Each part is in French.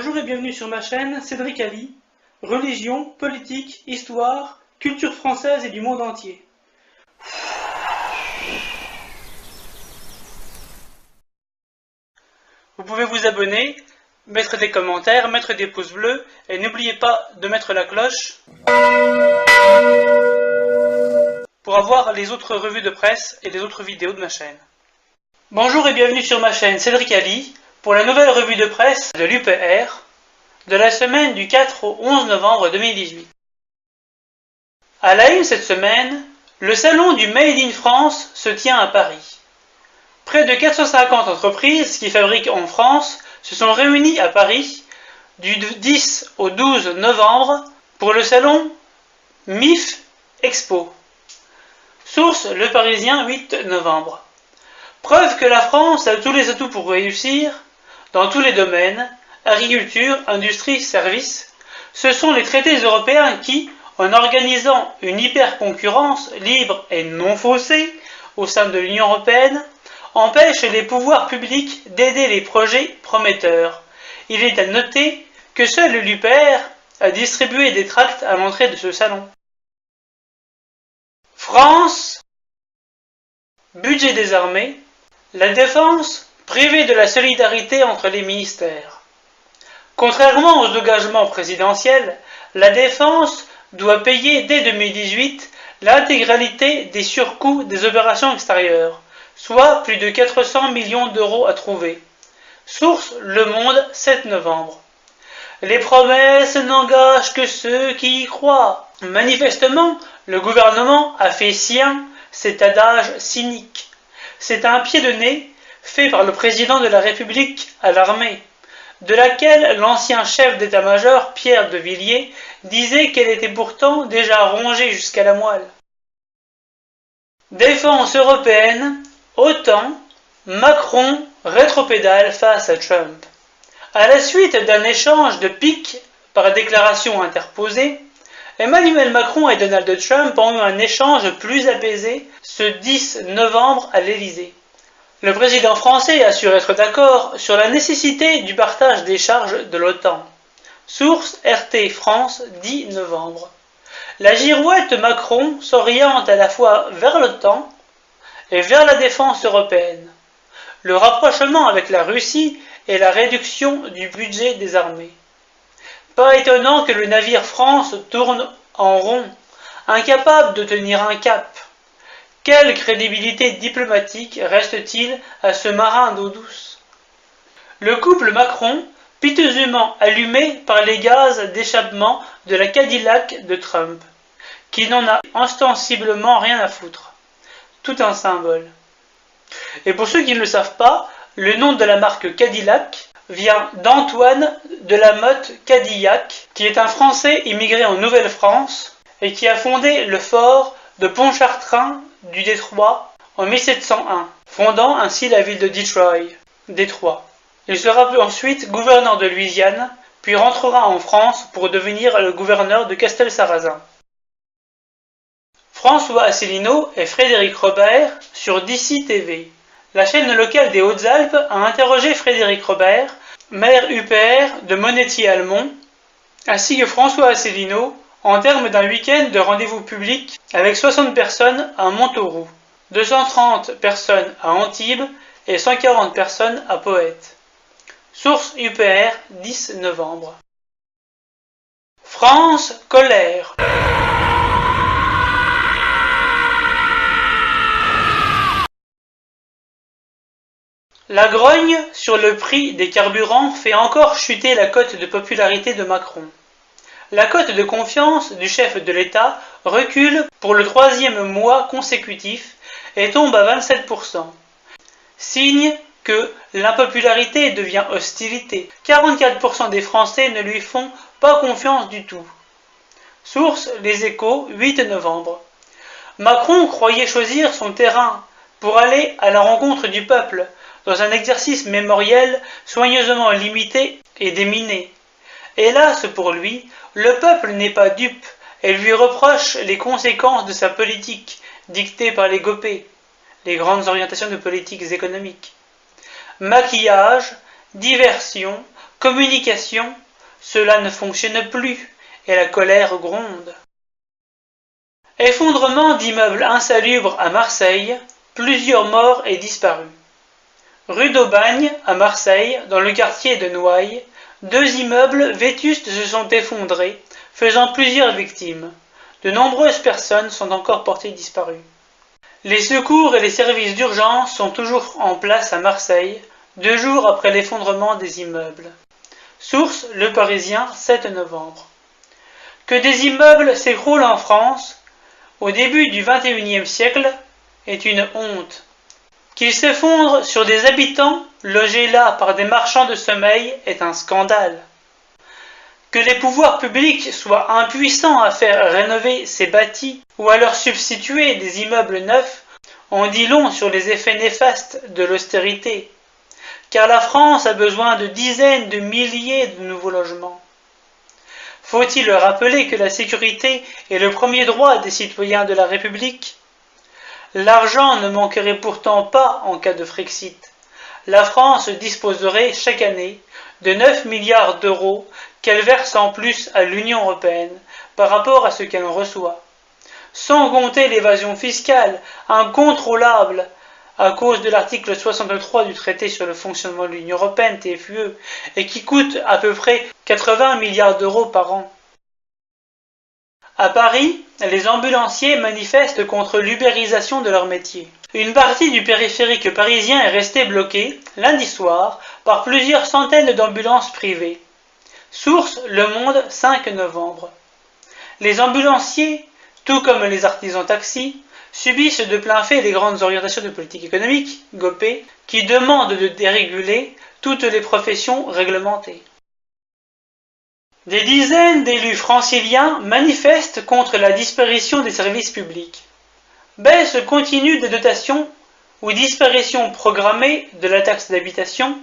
Bonjour et bienvenue sur ma chaîne Cédric Ali, religion, politique, histoire, culture française et du monde entier. Vous pouvez vous abonner, mettre des commentaires, mettre des pouces bleus et n'oubliez pas de mettre la cloche pour avoir les autres revues de presse et les autres vidéos de ma chaîne. Bonjour et bienvenue sur ma chaîne Cédric Ali pour la nouvelle revue de presse de l'UPR de la semaine du 4 au 11 novembre 2018. À la une cette semaine, le salon du Made in France se tient à Paris. Près de 450 entreprises qui fabriquent en France se sont réunies à Paris du 10 au 12 novembre pour le salon MIF Expo. Source Le Parisien 8 novembre. Preuve que la France a tous les atouts pour réussir dans tous les domaines, agriculture, industrie, services. Ce sont les traités européens qui, en organisant une hyper-concurrence libre et non faussée au sein de l'Union européenne, empêchent les pouvoirs publics d'aider les projets prometteurs. Il est à noter que seul l'UPR a distribué des tracts à l'entrée de ce salon. France, budget des armées, la défense privée de la solidarité entre les ministères. Contrairement aux engagements présidentiels, la défense doit payer dès 2018 l'intégralité des surcoûts des opérations extérieures, soit plus de 400 millions d'euros à trouver. Source Le Monde 7 novembre. Les promesses n'engagent que ceux qui y croient. Manifestement, le gouvernement a fait sien cet adage cynique. C'est un pied de nez fait par le président de la République à l'armée, de laquelle l'ancien chef d'état-major Pierre de Villiers disait qu'elle était pourtant déjà rongée jusqu'à la moelle. Défense européenne, OTAN, Macron rétropédale face à Trump. À la suite d'un échange de piques par déclaration interposée, Emmanuel Macron et Donald Trump ont eu un échange plus apaisé ce 10 novembre à l'Élysée. Le président français assure être d'accord sur la nécessité du partage des charges de l'OTAN. Source RT France 10 novembre. La girouette Macron s'oriente à la fois vers l'OTAN et vers la défense européenne, le rapprochement avec la Russie et la réduction du budget des armées. Pas étonnant que le navire France tourne en rond, incapable de tenir un cap. Quelle crédibilité diplomatique reste-t-il à ce marin d'eau douce? Le couple Macron, piteusement allumé par les gaz d'échappement de la Cadillac de Trump, qui n'en a ostensiblement rien à foutre. Tout un symbole. Et pour ceux qui ne le savent pas, le nom de la marque Cadillac vient d'Antoine de la Motte Cadillac, qui est un Français immigré en Nouvelle-France et qui a fondé le fort de Pontchartrain du Détroit en 1701, fondant ainsi la ville de Détroit. Il sera ensuite gouverneur de Louisiane, puis rentrera en France pour devenir le gouverneur de Castelsarrasin. François Asselineau et Frédéric Robert sur DC TV. La chaîne locale des Hautes-Alpes a interrogé Frédéric Robert, maire UPR de Monétier-Almont, ainsi que François Asselineau, en termes d'un week-end de rendez-vous public avec 60 personnes à Montauroux, 230 personnes à Antibes et 140 personnes à Poète. Source UPR 10 novembre. France, colère. La grogne sur le prix des carburants fait encore chuter la cote de popularité de Macron. La cote de confiance du chef de l'État recule pour le 3e mois consécutif et tombe à 27%. Signe que l'impopularité devient hostilité. 44% des Français ne lui font pas confiance du tout. Source Les Échos 8 novembre. Macron croyait choisir son terrain pour aller à la rencontre du peuple dans un exercice mémoriel soigneusement limité et déminé. Hélas pour lui, le peuple n'est pas dupe et lui reproche les conséquences de sa politique, dictée par les GOPÉ, les grandes orientations de politiques économiques. Maquillage, diversion, Communication, cela ne fonctionne plus et la colère gronde. Effondrement d'immeubles insalubres à Marseille, plusieurs morts et disparus. Rue d'Aubagne, à Marseille, dans le quartier de Noailles, 2 immeubles vétustes se sont effondrés, faisant plusieurs victimes. De nombreuses personnes sont encore portées disparues. Les secours et les services d'urgence sont toujours en place à Marseille, 2 jours après l'effondrement des immeubles. Source Le Parisien, 7 novembre. Que des immeubles s'écroulent en France, au début du XXIe siècle, est une honte. Qu'ils s'effondrent sur des habitants logés là par des marchands de sommeil est un scandale. Que les pouvoirs publics soient impuissants à faire rénover ces bâtis ou à leur substituer des immeubles neufs en dit long sur les effets néfastes de l'austérité, car la France a besoin de dizaines de milliers de nouveaux logements. Faut-il rappeler que la sécurité est le premier droit des citoyens de la République? L'argent ne manquerait pourtant pas en cas de Frexit. La France disposerait chaque année de 9 milliards d'euros qu'elle verse en plus à l'Union européenne par rapport à ce qu'elle en reçoit. Sans compter l'évasion fiscale incontrôlable à cause de l'article 63 du traité sur le fonctionnement de l'Union européenne, TFUE, et qui coûte à peu près 80 milliards d'euros par an. À Paris, les ambulanciers manifestent contre l'ubérisation de leur métier. Une partie du périphérique parisien est restée bloquée, lundi soir, par plusieurs centaines d'ambulances privées. Source Le Monde, 5 novembre. Les ambulanciers, tout comme les artisans taxis, subissent de plein fait les grandes orientations de politique économique, GOPÉ, qui demandent de déréguler toutes les professions réglementées. Des dizaines d'élus franciliens manifestent contre la disparition des services publics. Baisse continue des dotations ou disparition programmée de la taxe d'habitation,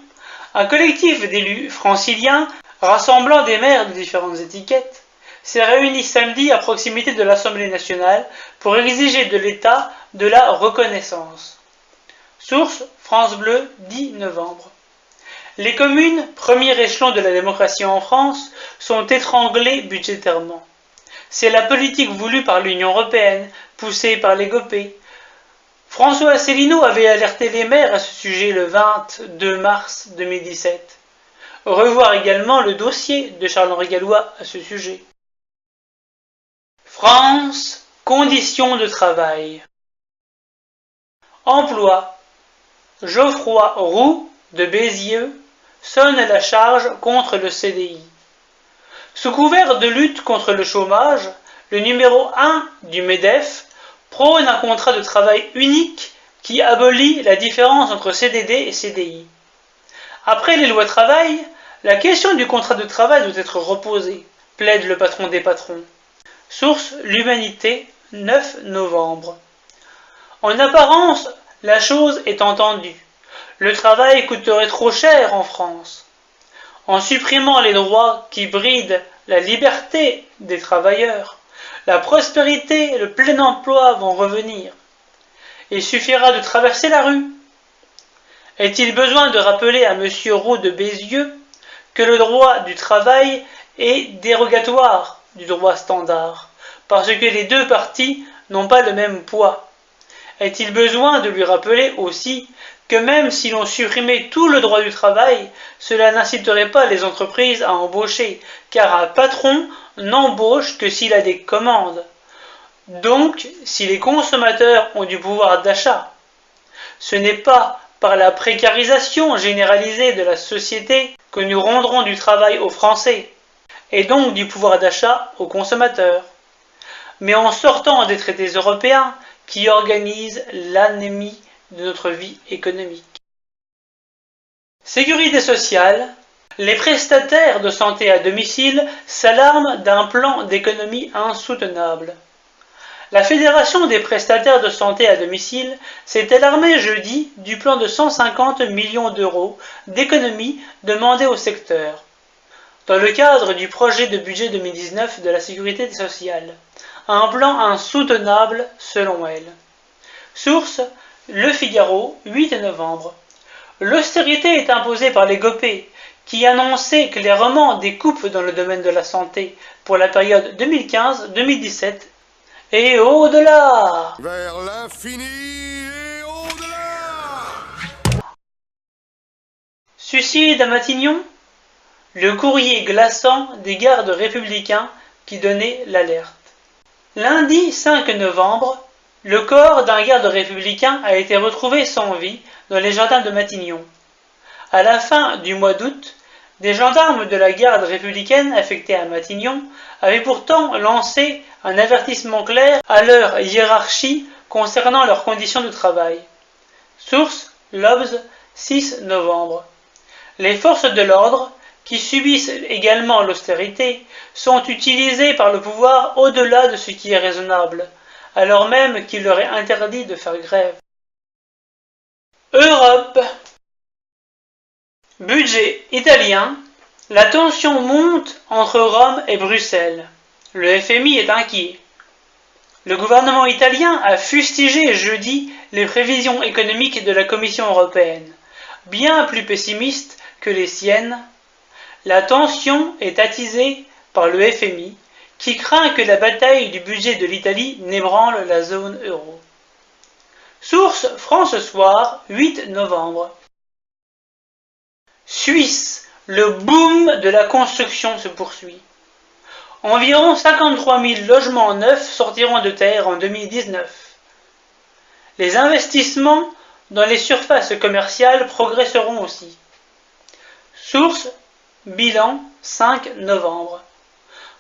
un collectif d'élus franciliens rassemblant des maires de différentes étiquettes s'est réuni samedi à proximité de l'Assemblée nationale pour exiger de l'État de la reconnaissance. Source France Bleu, 10 novembre. Les communes, premier échelon de la démocratie en France, sont étranglées budgétairement. C'est la politique voulue par l'Union européenne, poussée par les GOPÉ. François Asselineau avait alerté les maires à ce sujet le 22 mars 2017. Revoir également le dossier de Charles-Henri Gallois à ce sujet. France, conditions de travail. Emploi. Geoffroy Roux de Bézieux sonne la charge contre le CDI. Sous couvert de lutte contre le chômage, le numéro 1 du MEDEF prône un contrat de travail unique qui abolit la différence entre CDD et CDI. Après les lois travail, la question du contrat de travail doit être reposée, plaide le patron des patrons. Source L'Humanité, 9 novembre. En apparence, la chose est entendue. Le travail coûterait trop cher en France. En supprimant les droits qui brident la liberté des travailleurs, la prospérité et le plein emploi vont revenir. Il suffira de traverser la rue. Est-il besoin de rappeler à M. Roux de Bézieux que le droit du travail est dérogatoire du droit standard, parce que les deux parties n'ont pas le même poids? Est-il besoin de lui rappeler aussi que même si l'on supprimait tout le droit du travail, cela n'inciterait pas les entreprises à embaucher, car un patron n'embauche que s'il a des commandes. Donc, si les consommateurs ont du pouvoir d'achat, ce n'est pas par la précarisation généralisée de la société que nous rendrons du travail aux Français, et donc du pouvoir d'achat aux consommateurs, mais en sortant des traités européens qui organisent l'anémie de notre vie économique. Sécurité sociale. Les prestataires de santé à domicile s'alarment d'un plan d'économie insoutenable. La Fédération des prestataires de santé à domicile s'est alarmée jeudi du plan de 150 millions d'euros d'économie demandé au secteur, dans le cadre du projet de budget 2019 de la sécurité sociale. Un plan insoutenable selon elle. Source Le Figaro, 8 novembre. L'austérité est imposée par les GOPÉ, qui annonçait clairement des coupes dans le domaine de la santé pour la période 2015-2017 et au-delà. Vers l'infini et au-delà. Suicide à Matignon? Le courrier glaçant des gardes républicains qui donnait l'alerte. Lundi 5 novembre, le corps d'un garde républicain a été retrouvé sans vie dans les jardins de Matignon. À la fin du mois d'août, des gendarmes de la garde républicaine affectés à Matignon avaient pourtant lancé un avertissement clair à leur hiérarchie concernant leurs conditions de travail. Source l'Obs, 6 novembre. Les forces de l'ordre, qui subissent également l'austérité, sont utilisées par le pouvoir au-delà de ce qui est raisonnable, alors même qu'il leur est interdit de faire grève. Europe. Budget italien. La tension monte entre Rome et Bruxelles. Le FMI est inquiet. Le gouvernement italien a fustigé jeudi les prévisions économiques de la Commission européenne, bien plus pessimistes que les siennes. La tension est attisée par le FMI, qui craint que la bataille du budget de l'Italie n'ébranle la zone euro. Source France Soir, 8 novembre. Suisse, le boom de la construction se poursuit. Environ 53 000 logements neufs sortiront de terre en 2019. Les investissements dans les surfaces commerciales progresseront aussi. Source Bilan, 5 novembre.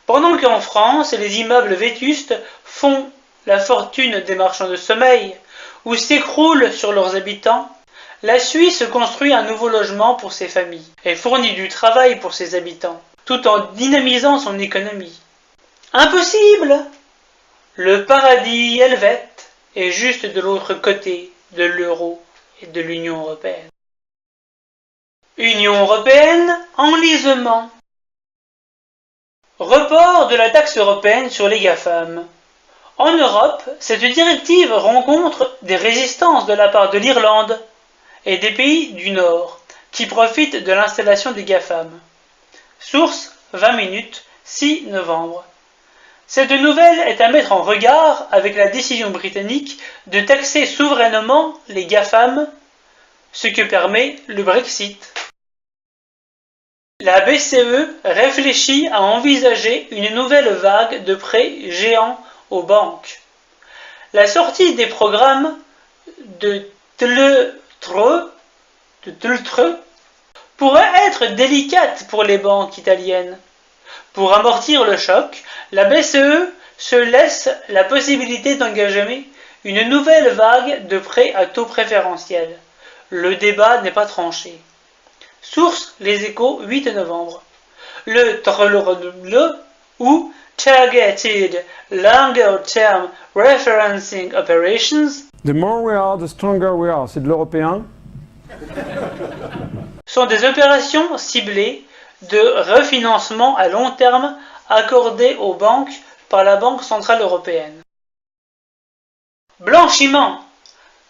Pendant qu'en France, les immeubles vétustes font la fortune des marchands de sommeil ou s'écroulent sur leurs habitants, la Suisse construit un nouveau logement pour ses familles et fournit du travail pour ses habitants, tout en dynamisant son économie. Impossible! Le paradis helvète est juste de l'autre côté de l'euro et de l'Union européenne. Union européenne, enlisement. Report de la taxe européenne sur les GAFAM. En Europe, cette directive rencontre des résistances de la part de l'Irlande et des pays du Nord, qui profitent de l'installation des GAFAM. Source 20 minutes, 6 novembre. Cette nouvelle est à mettre en regard avec la décision britannique de taxer souverainement les GAFAM, ce que permet le Brexit. La BCE réfléchit à envisager une nouvelle vague de prêts géants aux banques. La sortie des programmes de TLTRO pourrait être délicate pour les banques italiennes. Pour amortir le choc, la BCE se laisse la possibilité d'engager une nouvelle vague de prêts à taux préférentiels. Le débat n'est pas tranché. Source Les Échos, 8 novembre. Le TLTRO ou Targeted Longer Term Referencing Operations. The more we are, the stronger we are. C'est de l'européen. Sont des opérations ciblées de refinancement à long terme accordées aux banques par la Banque Centrale Européenne. Blanchiment.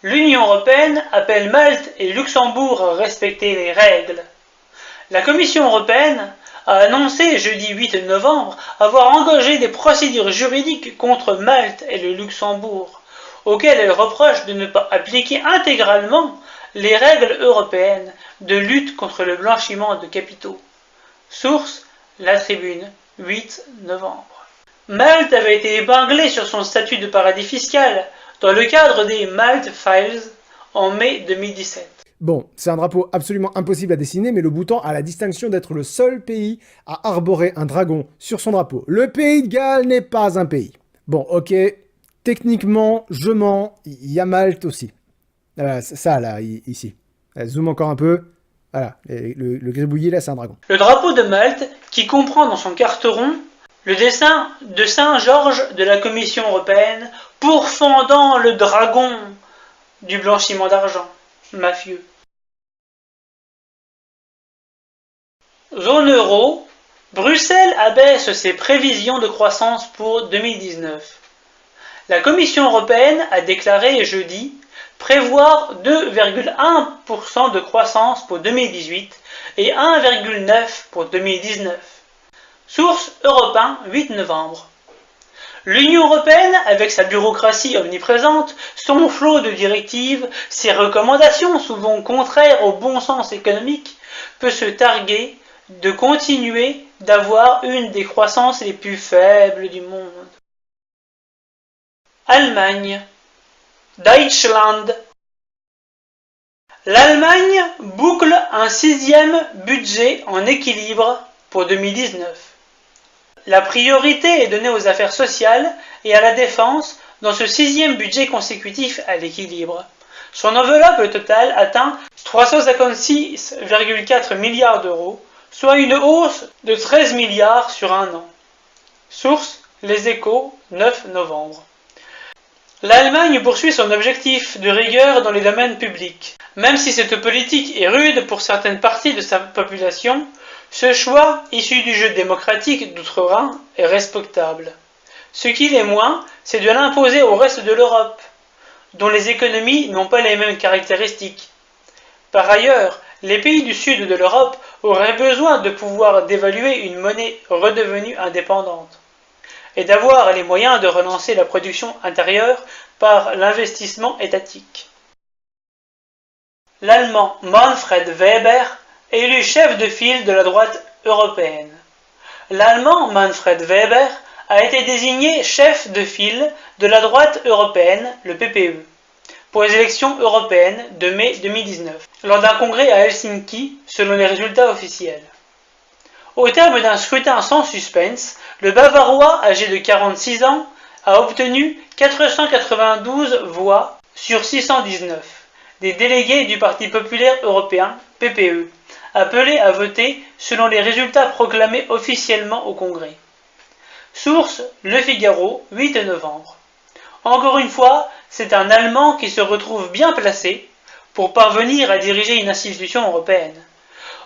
L'Union européenne appelle Malte et Luxembourg à respecter les règles. La Commission européenne a annoncé jeudi 8 novembre avoir engagé des procédures juridiques contre Malte et le Luxembourg, auxquelles elle reproche de ne pas appliquer intégralement les règles européennes de lutte contre le blanchiment de capitaux. Source La Tribune, 8 novembre. Malte avait été épinglée sur son statut de paradis fiscal dans le cadre des Malte Files en mai 2017. Bon, c'est un drapeau absolument impossible à dessiner, mais le Bhoutan a la distinction d'être le seul pays à arborer un dragon sur son drapeau. Le pays de Galles n'est pas un pays. Bon, ok, techniquement, je mens, il y a Malte aussi. Ça, là, ici. Zoom encore un peu. Voilà, le gribouillis, là, c'est un dragon. Le drapeau de Malte, qui comprend dans son carteron le dessin de Saint Georges de la Commission européenne pourfendant le dragon du blanchiment d'argent mafieux. Zone euro, Bruxelles abaisse ses prévisions de croissance pour 2019. La Commission européenne a déclaré jeudi prévoient 2,1% de croissance pour 2018 et 1,9% pour 2019. Source Europe 1, 8 novembre. L'Union européenne, avec sa bureaucratie omniprésente, son flot de directives, ses recommandations souvent contraires au bon sens économique, peut se targuer de continuer d'avoir une des croissances les plus faibles du monde. Allemagne. Deutschland. L'Allemagne boucle un 6e budget en équilibre pour 2019. La priorité est donnée aux affaires sociales et à la défense dans ce 6e budget consécutif à l'équilibre. Son enveloppe totale atteint 356,4 milliards d'euros, soit une hausse de 13 milliards sur un an. Source Les Échos, 9 novembre. L'Allemagne poursuit son objectif de rigueur dans les domaines publics. Même si cette politique est rude pour certaines parties de sa population, ce choix, issu du jeu démocratique d'outre-Rhin, est respectable. Ce qui l'est moins, c'est de l'imposer au reste de l'Europe, dont les économies n'ont pas les mêmes caractéristiques. Par ailleurs, les pays du sud de l'Europe auraient besoin de pouvoir dévaluer une monnaie redevenue indépendante, et d'avoir les moyens de relancer la production intérieure par l'investissement étatique. L'Allemand Manfred Weber élu chef de file de la droite européenne. L'Allemand Manfred Weber a été désigné chef de file de la droite européenne, le PPE, pour les élections européennes de mai 2019, lors d'un congrès à Helsinki, selon les résultats officiels. Au terme d'un scrutin sans suspense, le Bavarois, âgé de 46 ans, a obtenu 492 voix sur 619 des délégués du Parti populaire européen, PPE, appelés à voter selon les résultats proclamés officiellement au Congrès. Source Le Figaro, 8 novembre. Encore une fois, c'est un Allemand qui se retrouve bien placé pour parvenir à diriger une institution européenne.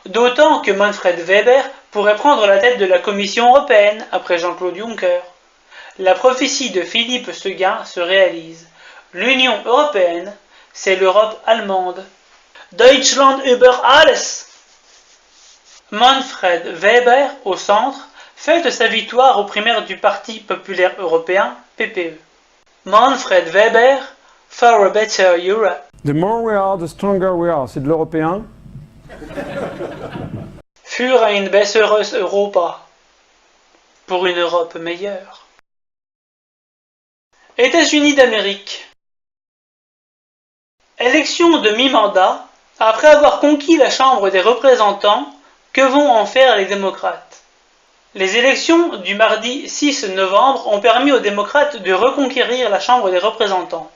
D'autant que Manfred Weber pourrait prendre la tête de la Commission européenne après Jean-Claude Juncker. La prophétie de Philippe Seguin se réalise. L'Union européenne, c'est l'Europe allemande. Deutschland über alles. Manfred Weber, au centre, fête sa victoire aux primaires du Parti populaire européen, PPE. Manfred Weber, for a better Europe. The more we are, the stronger we are. C'est de l'européen. Für ein besseres Europa. Pour une Europe meilleure. États-Unis d'Amérique. Élection de mi-mandat, après avoir conquis la Chambre des représentants, que vont en faire les démocrates? Les élections du mardi 6 novembre ont permis aux démocrates de reconquérir la Chambre des représentants.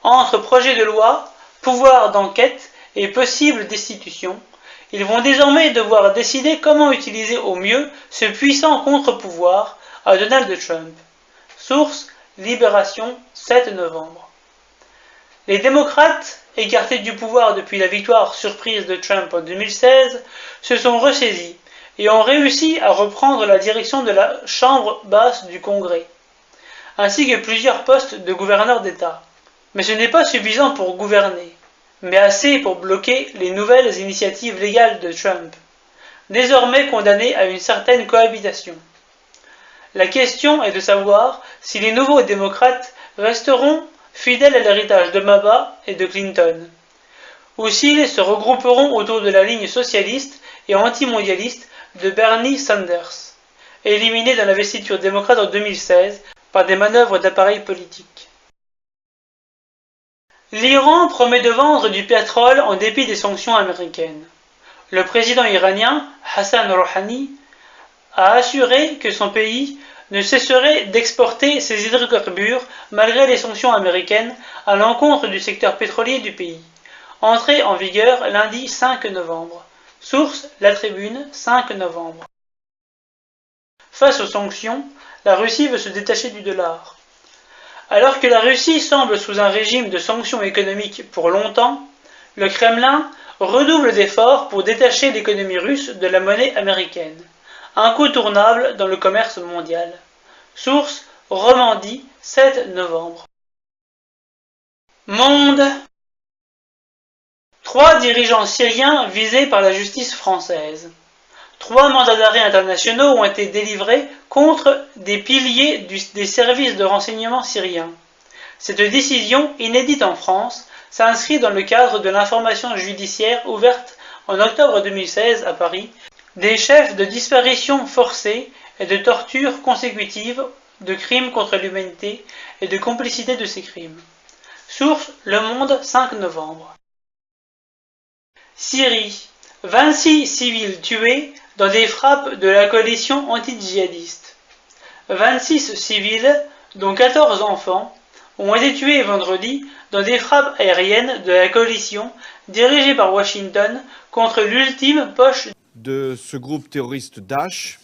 Entre projet de loi, pouvoir d'enquête et possible destitution, ils vont désormais devoir décider comment utiliser au mieux ce puissant contre-pouvoir à Donald Trump. Source Libération, 7 novembre. Les démocrates, écartés du pouvoir depuis la victoire surprise de Trump en 2016, se sont ressaisis et ont réussi à reprendre la direction de la Chambre basse du Congrès, ainsi que plusieurs postes de gouverneurs d'État. Mais ce n'est pas suffisant pour gouverner, mais assez pour bloquer les nouvelles initiatives légales de Trump, désormais condamné à une certaine cohabitation. La question est de savoir si les nouveaux démocrates resteront fidèles à l'héritage d'Obama et de Clinton, ou s'ils se regrouperont autour de la ligne socialiste et antimondialiste de Bernie Sanders, éliminé dans l'investiture démocrate en 2016 par des manœuvres d'appareil politique. L'Iran promet de vendre du pétrole en dépit des sanctions américaines. Le président iranien, Hassan Rouhani, a assuré que son pays ne cesserait d'exporter ses hydrocarbures malgré les sanctions américaines à l'encontre du secteur pétrolier du pays, entrée en vigueur lundi 5 novembre. Source La Tribune, 5 novembre. Face aux sanctions, la Russie veut se détacher du dollar. Alors que la Russie semble sous un régime de sanctions économiques pour longtemps, le Kremlin redouble d'efforts pour détacher l'économie russe de la monnaie américaine, incontournable dans le commerce mondial. Source Romandie, 7 novembre. Monde. 3 dirigeants syriens visés par la justice française. 3 mandats d'arrêt internationaux ont été délivrés contre des piliers des services de renseignement syriens. Cette décision, inédite en France, s'inscrit dans le cadre de l'information judiciaire ouverte en octobre 2016 à Paris des chefs de disparition forcée et de torture consécutive de crimes contre l'humanité et de complicité de ces crimes. Source Le Monde, 5 novembre. Syrie. 26 civils tués dans des frappes de la coalition anti-djihadiste. 26 civils, dont 14 enfants, ont été tués vendredi dans des frappes aériennes de la coalition dirigée par Washington contre l'ultime poche de ce groupe terroriste Daesh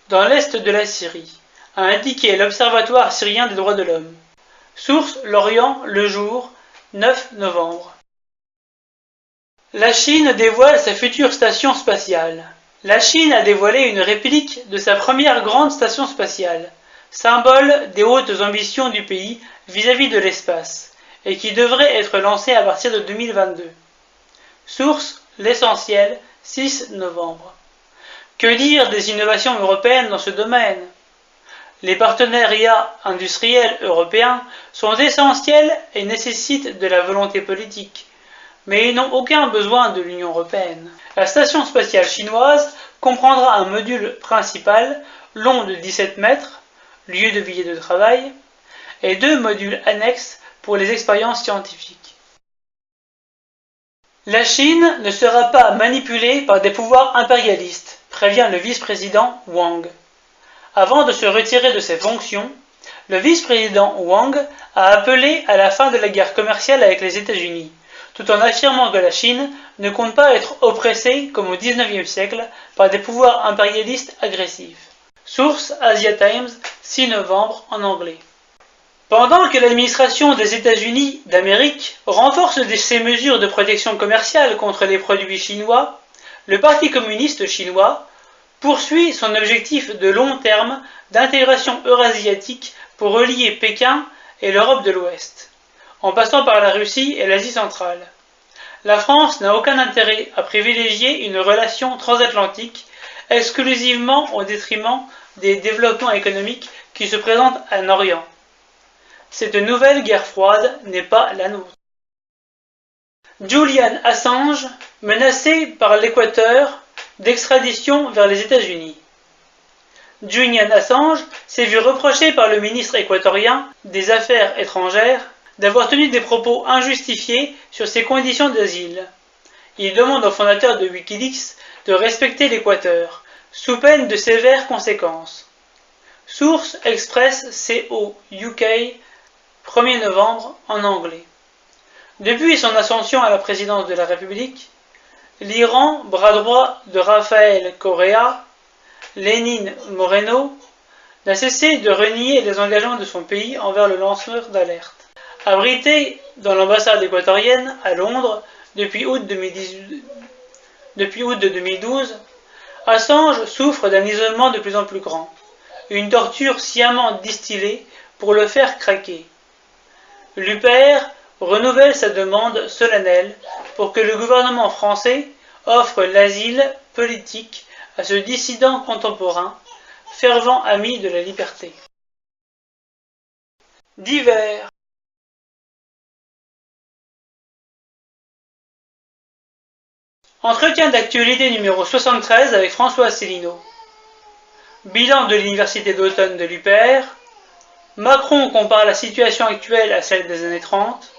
dans l'est de la Syrie, a indiqué l'Observatoire syrien des droits de l'homme. Source L'Orient, Le Jour, 9 novembre. La Chine dévoile sa future station spatiale. La Chine a dévoilé une réplique de sa première grande station spatiale, symbole des hautes ambitions du pays vis-à-vis de l'espace, et qui devrait être lancée à partir de 2022. Source L'Essentiel, 6 novembre. Que dire des innovations européennes dans ce domaine? Les partenariats industriels européens sont essentiels et nécessitent de la volonté politique, mais ils n'ont aucun besoin de l'Union européenne. La station spatiale chinoise comprendra un module principal long de 17 mètres, lieu de vie et de travail, et 2 modules annexes pour les expériences scientifiques. La Chine ne sera pas manipulée par des pouvoirs impérialistes, prévient le vice-président Wang. Avant de se retirer de ses fonctions, le vice-président Wang a appelé à la fin de la guerre commerciale avec les États-Unis, tout en affirmant que la Chine ne compte pas être oppressée comme au XIXe siècle par des pouvoirs impérialistes agressifs. Source Asia Times, 6 novembre en anglais. Pendant que l'administration des États-Unis d'Amérique renforce ses mesures de protection commerciale contre les produits chinois, le Parti communiste chinois poursuit son objectif de long terme d'intégration eurasiatique pour relier Pékin et l'Europe de l'Ouest, en passant par la Russie et l'Asie centrale. La France n'a aucun intérêt à privilégier une relation transatlantique exclusivement au détriment des développements économiques qui se présentent en Orient. Cette nouvelle guerre froide n'est pas la nôtre. Julian Assange, menacé par l'Équateur d'extradition vers les États-Unis. Julian Assange s'est vu reprocher par le ministre équatorien des Affaires étrangères d'avoir tenu des propos injustifiés sur ses conditions d'asile. Il demande au fondateur de Wikileaks de respecter l'Équateur, sous peine de sévères conséquences. Source Express.co UK, 1er novembre en anglais. Depuis son ascension à la présidence de la République, l'Iran, bras droit de Rafael Correa, Lénine Moreno, n'a cessé de renier les engagements de son pays envers le lanceur d'alerte. Abrité dans l'ambassade équatorienne à Londres depuis août de 2012, Assange souffre d'un isolement de plus en plus grand, une torture sciemment distillée pour le faire craquer. L'UPR renouvelle sa demande solennelle pour que le gouvernement français offre l'asile politique à ce dissident contemporain, fervent ami de la liberté. Divers. Entretien d'actualité numéro 73 avec François Asselineau. Bilan de l'université d'automne de l'UPR. Macron compare la situation actuelle à celle des années 30.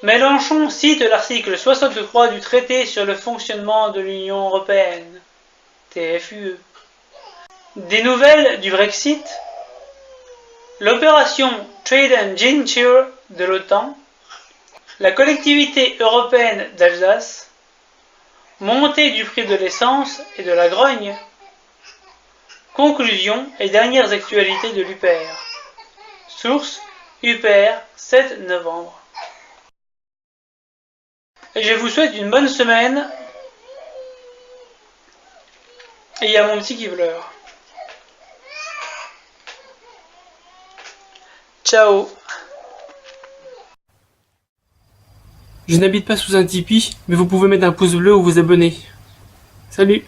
Mélenchon cite l'article 63 du traité sur le fonctionnement de l'Union européenne. TFUE. Des nouvelles du Brexit. L'opération Trade and Ginger de l'OTAN. La collectivité européenne d'Alsace. Montée du prix de l'essence et de la grogne. Conclusion et dernières actualités de l'UPR. Source UPR, 7 novembre. Et je vous souhaite une bonne semaine. Et il y a mon petit qui pleure. Ciao. Je n'habite pas sous un Tipeee, mais vous pouvez mettre un pouce bleu ou vous abonner. Salut!